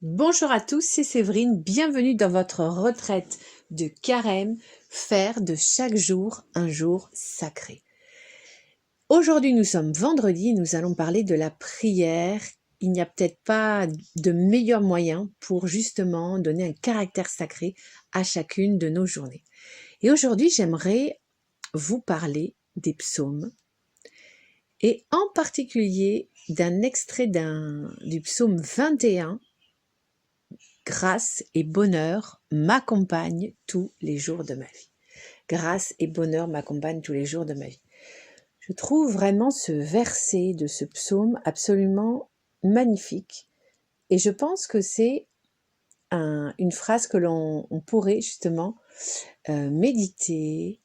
Bonjour à tous, c'est Séverine, bienvenue dans votre retraite de carême, faire de chaque jour un jour sacré. Aujourd'hui nous sommes vendredi et nous allons parler de la prière. Il n'y a peut-être pas de meilleur moyen pour justement donner un caractère sacré à chacune de nos journées. Et aujourd'hui j'aimerais vous parler des psaumes et en particulier d'un extrait du psaume 21. Grâce et bonheur m'accompagnent tous les jours de ma vie. Grâce et bonheur m'accompagnent tous les jours de ma vie. Je trouve vraiment ce verset de ce psaume absolument magnifique. Et je pense que c'est une phrase que l'on pourrait justement méditer,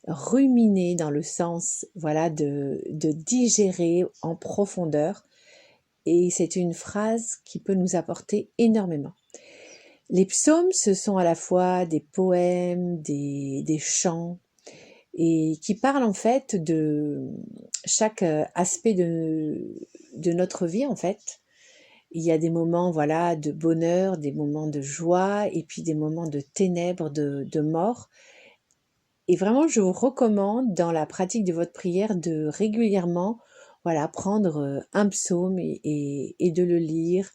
ruminer dans le sens de digérer en profondeur. Et c'est une phrase qui peut nous apporter énormément. Les psaumes, ce sont à la fois des poèmes, des chants, et qui parlent en fait de chaque aspect de notre vie en fait. Il y a des moments de bonheur, des moments de joie, et puis des moments de ténèbres, de mort. Et vraiment, je vous recommande dans la pratique de votre prière de régulièrement prendre un psaume et de le lire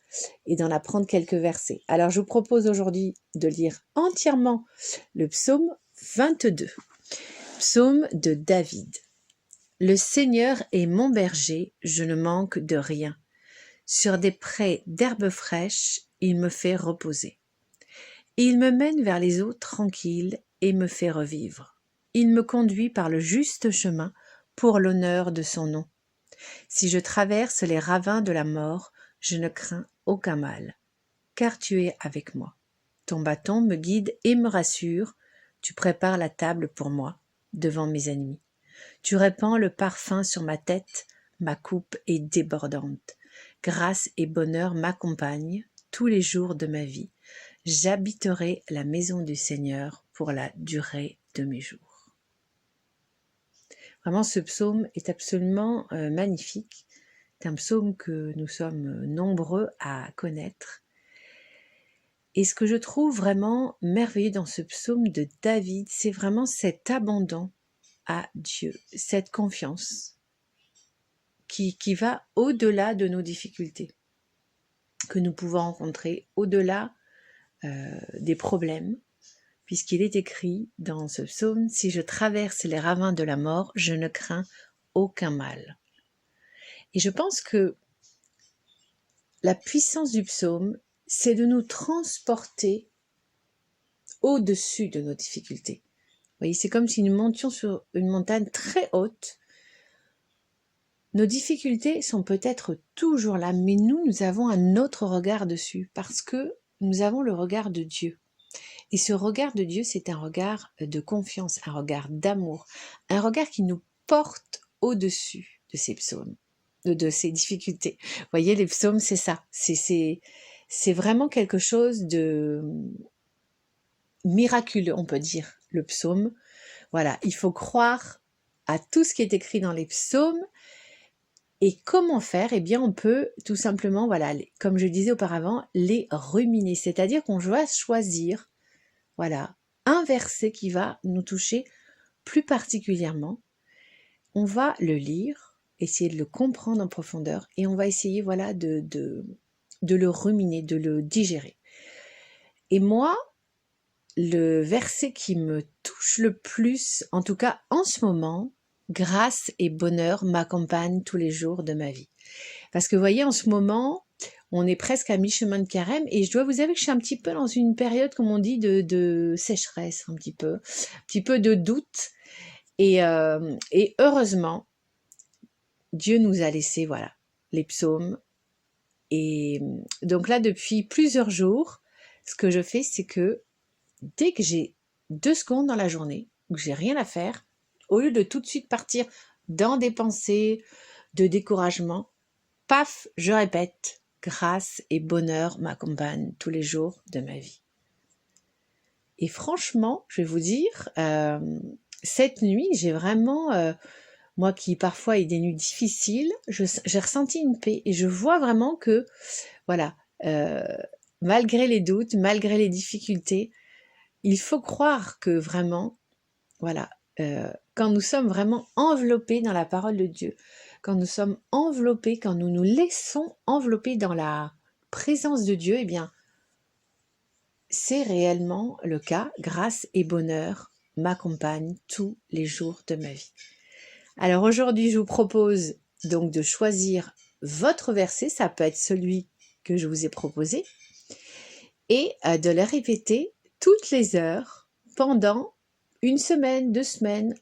et d'en apprendre quelques versets. Alors, je vous propose aujourd'hui de lire entièrement le psaume 22, psaume de David. Le Seigneur est mon berger, je ne manque de rien. Sur des prés d'herbes fraîches, il me fait reposer. Il me mène vers les eaux tranquilles et me fait revivre. Il me conduit par le juste chemin pour l'honneur de son nom. Si je traverse les ravins de la mort, je ne crains aucun mal, car tu es avec moi. Ton bâton me guide et me rassure. Tu prépares la table pour moi, devant mes ennemis. Tu répands le parfum sur ma tête, ma coupe est débordante. Grâce et bonheur m'accompagnent tous les jours de ma vie. J'habiterai la maison du Seigneur pour la durée de mes jours. Vraiment, ce psaume est absolument magnifique. C'est un psaume que nous sommes nombreux à connaître. Et ce que je trouve vraiment merveilleux dans ce psaume de David, c'est vraiment cet abandon à Dieu, cette confiance qui va au-delà de nos difficultés que nous pouvons rencontrer, au-delà des problèmes, puisqu'il est écrit dans ce psaume « Si je traverse les ravins de la mort, je ne crains aucun mal ». Et je pense que la puissance du psaume, c'est de nous transporter au-dessus de nos difficultés. Vous voyez, c'est comme si nous montions sur une montagne très haute. Nos difficultés sont peut-être toujours là, mais nous avons un autre regard dessus, parce que nous avons le regard de Dieu. Et ce regard de Dieu, c'est un regard de confiance, un regard d'amour, un regard qui nous porte au-dessus de ces psaumes, de ces difficultés. Vous voyez, les psaumes, c'est ça. C'est vraiment quelque chose de miraculeux, on peut dire, le psaume. Voilà, il faut croire à tout ce qui est écrit dans les psaumes. Et comment faire? Eh bien, on peut tout simplement, comme je disais auparavant, les ruminer. C'est-à-dire qu'on doit choisir un verset qui va nous toucher plus particulièrement. On va le lire, essayer de le comprendre en profondeur et on va essayer de le ruminer, de le digérer. Et moi, le verset qui me touche le plus, en tout cas en ce moment, grâce et bonheur m'accompagnent tous les jours de ma vie. Parce que vous voyez, en ce moment, on est presque à mi-chemin de carême et je dois vous avouer que je suis un petit peu dans une période, comme on dit, de sécheresse, un petit peu de doute. Et heureusement, Dieu nous a laissé, les psaumes. Et donc là, depuis plusieurs jours, ce que je fais, c'est que dès que j'ai 2 secondes dans la journée, où j'ai rien à faire, au lieu de tout de suite partir dans des pensées de découragement, paf, je répète, grâce et bonheur m'accompagnent tous les jours de ma vie. Et franchement, je vais vous dire, cette nuit, j'ai vraiment, moi qui parfois ai des nuits difficiles, j'ai ressenti une paix et je vois vraiment que, malgré les doutes, malgré les difficultés, il faut croire que vraiment, voilà, quand nous sommes vraiment enveloppés dans la parole de Dieu, quand nous sommes enveloppés, quand nous nous laissons envelopper dans la présence de Dieu, eh bien, c'est réellement le cas. Grâce et bonheur m'accompagnent tous les jours de ma vie. Alors aujourd'hui, je vous propose donc de choisir votre verset, ça peut être celui que je vous ai proposé, et de le répéter toutes les heures pendant une semaine, 2 semaines,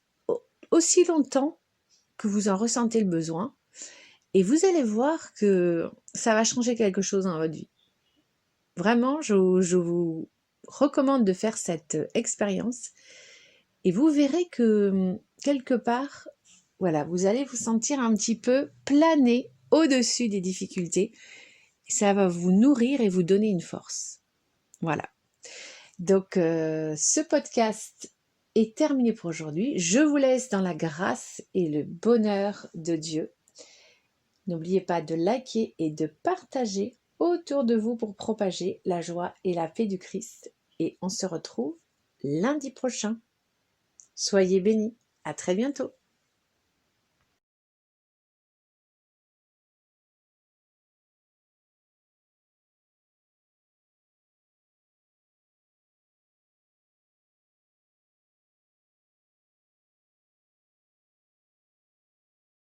aussi longtemps que vous en ressentez le besoin. Et vous allez voir que ça va changer quelque chose dans votre vie. Vraiment, je vous recommande de faire cette expérience et vous verrez que quelque part, voilà, vous allez vous sentir un petit peu planer au-dessus des difficultés. Ça va vous nourrir et vous donner une force. Voilà. Donc, ce podcast est terminé pour aujourd'hui. Je vous laisse dans la grâce et le bonheur de Dieu. N'oubliez pas de liker et de partager autour de vous pour propager la joie et la paix du Christ. Et on se retrouve lundi prochain. Soyez bénis. À très bientôt.